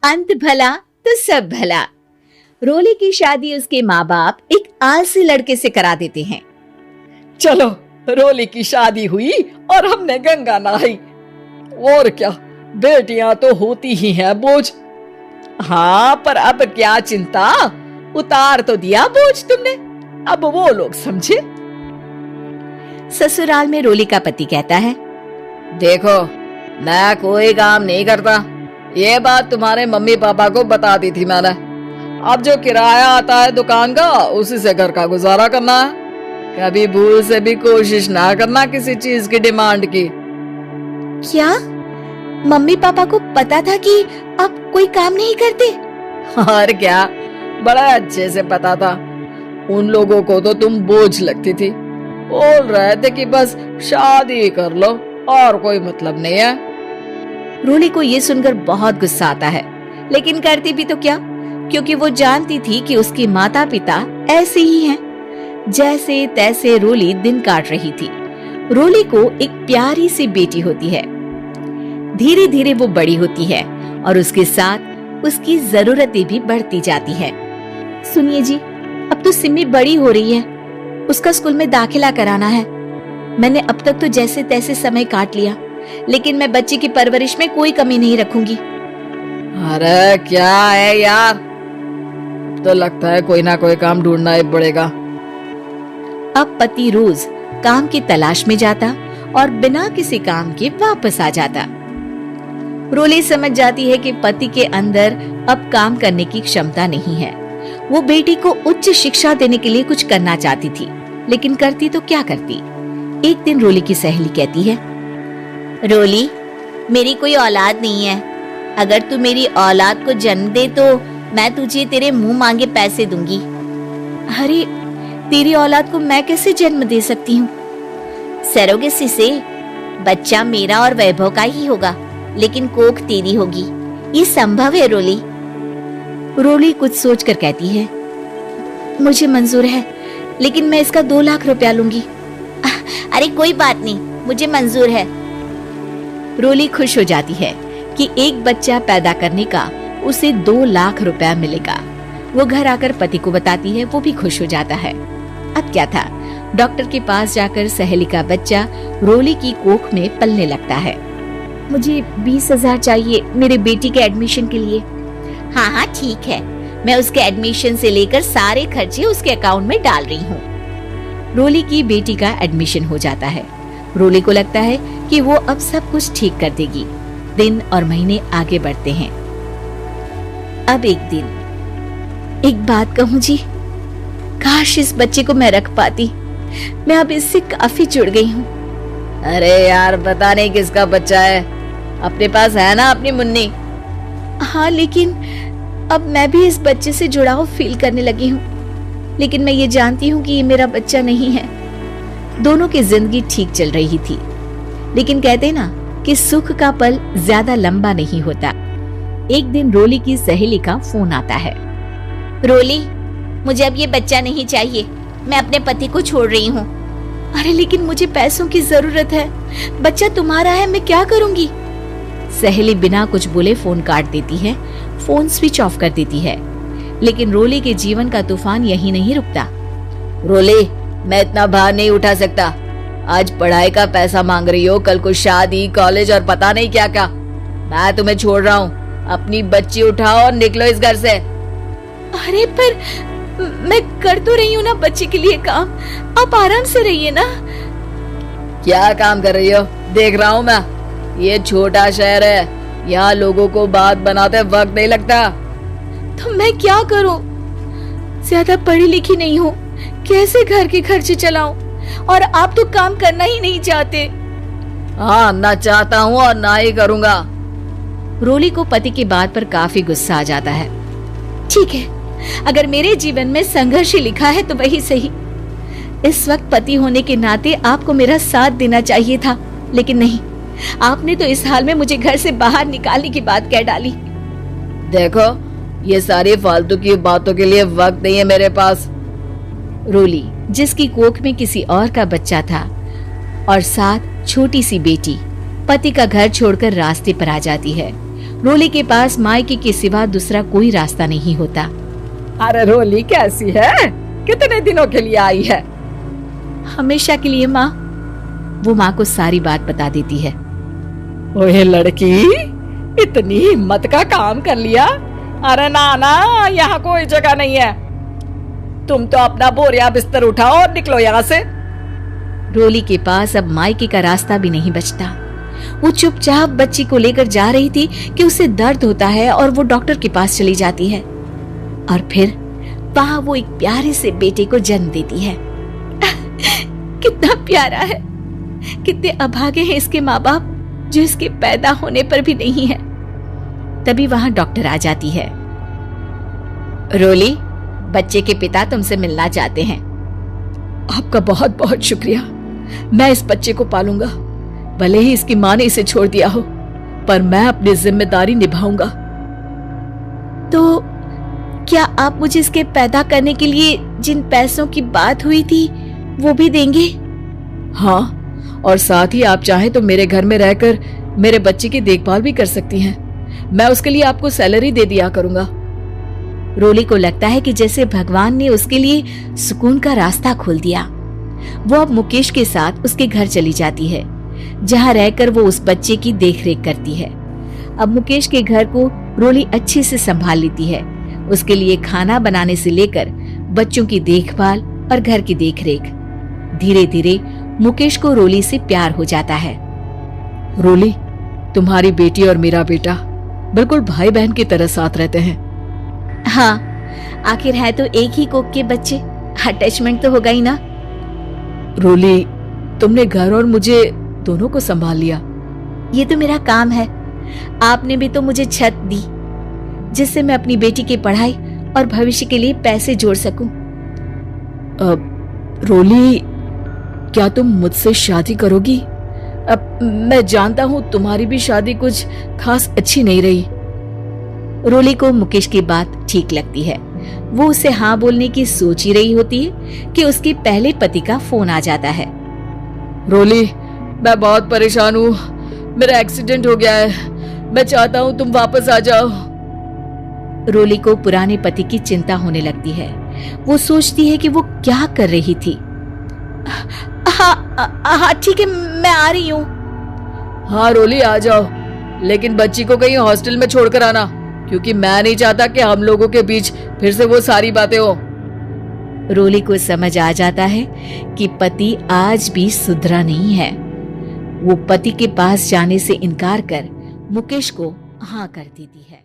अंत भला तो सब भला। रोली की शादी उसके माँ बाप एक आलसी लड़के से करा देते हैं। चलो, रोली की शादी हुई और हमने गंगा नहाई। और क्या, बेटियां तो होती ही हैं बोझ। हाँ, पर अब क्या चिंता, उतार तो दिया बोझ तुमने, अब वो लोग समझे। ससुराल में रोली का पति कहता है, देखो, मैं कोई काम नहीं करता, ये बात तुम्हारे मम्मी पापा को बता दी थी मैंने। अब जो किराया आता है दुकान का, उसी से घर का गुजारा करना है। कभी भूल से भी कोशिश ना करना किसी चीज की डिमांड की। क्या मम्मी पापा को पता था कि आप कोई काम नहीं करते? और क्या, बड़ा अच्छे से पता था। उन लोगों को तो तुम बोझ लगती थी, बोल रहे थे कि बस शादी कर लो और कोई मतलब नहीं है। रोली को ये सुनकर बहुत गुस्सा आता है, लेकिन करती भी तो क्या, क्योंकि वो जानती थी कि उसके माता पिता ऐसे ही हैं। जैसे तैसे रोली दिन काट रही थी। रोली को एक प्यारी सी बेटी होती है। धीरे धीरे वो बड़ी होती है और उसके साथ उसकी जरूरतें भी बढ़ती जाती है। सुनिए जी, अब तो सिमी बड़ी हो रही है, उसका स्कूल में दाखिला कराना है। मैंने अब तक तो जैसे तैसे समय काट लिया, लेकिन मैं बच्चे की परवरिश में कोई कमी नहीं रखूंगी। अरे क्या है यार, तो लगता है कोई ना कोई काम ढूंढना ही पड़ेगा। अब पति रोज काम की तलाश में जाता और बिना किसी काम के वापस आ जाता। रोली समझ जाती है कि पति के अंदर अब काम करने की क्षमता नहीं है। वो बेटी को उच्च शिक्षा देने के लिए कुछ करना चाहती थी, लेकिन करती तो क्या करती। एक दिन रोली की सहेली कहती है, रोली, मेरी कोई औलाद नहीं है। अगर तू मेरी औलाद को जन्म दे तो मैं तुझे तेरे मुंह मांगे पैसे दूंगी। अरे, तेरी औलाद को मैं कैसे जन्म दे सकती हूँ? सरोगेसी से बच्चा मेरा और वैभव का ही होगा, लेकिन कोख तेरी होगी। ये संभव है रोली? रोली कुछ सोचकर कहती है, मुझे मंजूर है, लेकिन मैं इसका 2 लाख रुपया लूंगी। अरे कोई बात नहीं, मुझे मंजूर है। रोली खुश हो जाती है कि एक बच्चा पैदा करने का उसे 2 लाख रुपया मिलेगा। वो घर आकर पति को बताती है, वो भी खुश हो जाता है। अब क्या था, डॉक्टर के पास जाकर सहेली का बच्चा रोली की कोख में पलने लगता है। मुझे 20,000 चाहिए मेरे बेटी के एडमिशन के लिए। हाँ हाँ ठीक है, मैं उसके एडमिशन से लेकर सारे खर्चे उसके अकाउंट में डाल रही हूँ। रोली की बेटी का एडमिशन हो जाता है। रोली को लगता है कि वो अब सब कुछ ठीक कर देगी। दिन और महीने आगे बढ़ते हैं। अब एक दिन, एक बात कहूँ जी, काश इस बच्चे को मैं रख पाती। मैं अब इससे काफी जुड़ गई हूँ। अरे यार, पता नहीं किसका बच्चा है, अपने पास है ना अपनी मुन्नी। हाँ, लेकिन अब मैं भी इस बच्चे से जुड़ाव फील करने लगी हूँ, लेकिन मैं ये जानती हूँ कि ये मेरा बच्चा नहीं है। दोनों की जिंदगी ठीक चल रही थी, लेकिन कहते ना कि सुख का पल ज्यादा लंबा नहीं होता। एक दिन रोली की सहेली का फोन आता है। रोली, मुझे अब ये बच्चा नहीं चाहिए, मैं अपने पति को छोड़ रही हूँ। अरे लेकिन मुझे पैसों की जरूरत है, बच्चा तुम्हारा है, मैं क्या करूँगी? सहेली बिना कुछ बोले फोन काट देती है, फोन स्विच ऑफ कर देती है। लेकिन रोली के जीवन का तूफान यही नहीं रुकता। रोली, मैं इतना भार नहीं उठा सकता। आज पढ़ाई का पैसा मांग रही हो, कल को शादी, कॉलेज और पता नहीं क्या क्या। मैं तुम्हें छोड़ रहा हूँ, अपनी बच्ची उठाओ और निकलो इस घर से। अरे पर मैं कर तो रही हूँ ना बच्चे के लिए काम, आप आराम से रहिए ना। क्या काम कर रही हो? देख रहा हूँ मैं। ये छोटा शहर है, यहाँ लोगों को बात बनाते वक्त नहीं लगता। तो मैं क्या करूँ? ज्यादा पढ़ी लिखी नहीं हूँ, कैसे घर के खर्चे चलाऊं? और आप तो काम करना ही नहीं चाहते। हाँ, ना चाहता हूँ और ना ही करूँगा। रोली को पति की बात पर काफी गुस्सा आ जाता है। ठीक है, अगर मेरे जीवन में संघर्ष ही लिखा है तो वही सही। इस वक्त पति होने के नाते आपको मेरा साथ देना चाहिए था, लेकिन नहीं, आपने तो इस हाल में मुझे घर से बाहर निकालने की बात कह डाली। देखो, ये सारी फालतू की बातों के लिए वक्त नहीं है मेरे पास। रोली, जिसकी कोख में किसी और का बच्चा था और साथ छोटी सी बेटी, पति का घर छोड़कर रास्ते पर आ जाती है। रोली के पास मायके के सिवा दूसरा कोई रास्ता नहीं होता। अरे रोली कैसी है? कितने दिनों के लिए आई है? हमेशा के लिए माँ। वो माँ को सारी बात बता देती है। ओए लड़की, इतनी हिम्मत का काम कर लिया। अरे ना ना, यहाँ कोई जगह नहीं है। तुम तो अपना बोरिया बिस्तर उठाओ और निकलो यहाँ से। रोली के पास अब मायके का रास्ता भी नहीं बचता। वो चुपचाप बच्ची को लेकर जा रही थी कि उसे दर्द होता है और वो डॉक्टर के पास चली जाती है और फिर वहां वो एक प्यारे से बेटे को जन्म देती है। कितना प्यारा है, कितने अभागे हैं इसके माँ बाप जो इसके पैदा होने पर भी नहीं है। तभी वहां डॉक्टर आ जाती है। रोली, बच्चे के पिता तुमसे मिलना चाहते हैं। आपका बहुत बहुत शुक्रिया। मैं इस बच्चे को पालूंगा, भले ही इसकी माँ ने इसे छोड़ दिया हो, पर मैं अपनी जिम्मेदारी निभाऊंगा। तो क्या आप मुझे इसके पैदा करने के लिए जिन पैसों की बात हुई थी वो भी देंगे? हाँ, और साथ ही आप चाहें तो मेरे घर में रहकर मेरे बच्चे की देखभाल भी कर सकती हैं। मैं उसके लिए आपको सैलरी दे दिया करूंगा। रोली को लगता है कि जैसे भगवान ने उसके लिए सुकून का रास्ता खोल दिया। वो अब मुकेश के साथ उसके घर चली जाती है, जहाँ रहकर वो उस बच्चे की देखरेख करती है। अब मुकेश के घर को रोली अच्छे से संभाल लेती है। उसके लिए खाना बनाने से लेकर बच्चों की देखभाल और घर की देखरेख। धीरे धीरे मुकेश को रोली से प्यार हो जाता है। रोली, तुम्हारी बेटी और मेरा बेटा बिल्कुल भाई बहन की तरह साथ रहते हैं। हाँ, आखिर है तो एक ही कोख के बच्चे, अटैचमेंट तो होगा ही ना। रोली, तुमने घर और मुझे दोनों को संभाल लिया। ये तो मेरा काम है। आपने भी तो मुझे छत दी जिससे मैं अपनी बेटी की पढ़ाई और भविष्य के लिए पैसे जोड़ सकूं। रोली, क्या तुम मुझसे शादी करोगी? अब मैं जानता हूँ तुम्हारी भी शादी कुछ खास अच्छी नहीं रही। रोली को मुकेश की बात ठीक लगती है। वो उसे हाँ बोलने की सोच ही रही होती है कि उसके पहले पति का फोन आ जाता है। रोली, मैं बहुत परेशान हूँ। मेरा एक्सीडेंट हो गया है। मैं चाहता हूँ तुम वापस आ जाओ। रोली को पुराने पति की चिंता होने लगती है। वो सोचती है कि वो क्या कर रही थी। हाँ ठीक है, मैं आ रही हूँ। हाँ रोली, आ जाओ, लेकिन बच्ची को कहीं हॉस्टल में छोड़कर आना, क्योंकि मैं नहीं चाहता कि हम लोगों के बीच फिर से वो सारी बातें हो। रोली को समझ आ जाता है कि पति आज भी सुधरा नहीं है। वो पति के पास जाने से इनकार कर मुकेश को हाँ कर देती है।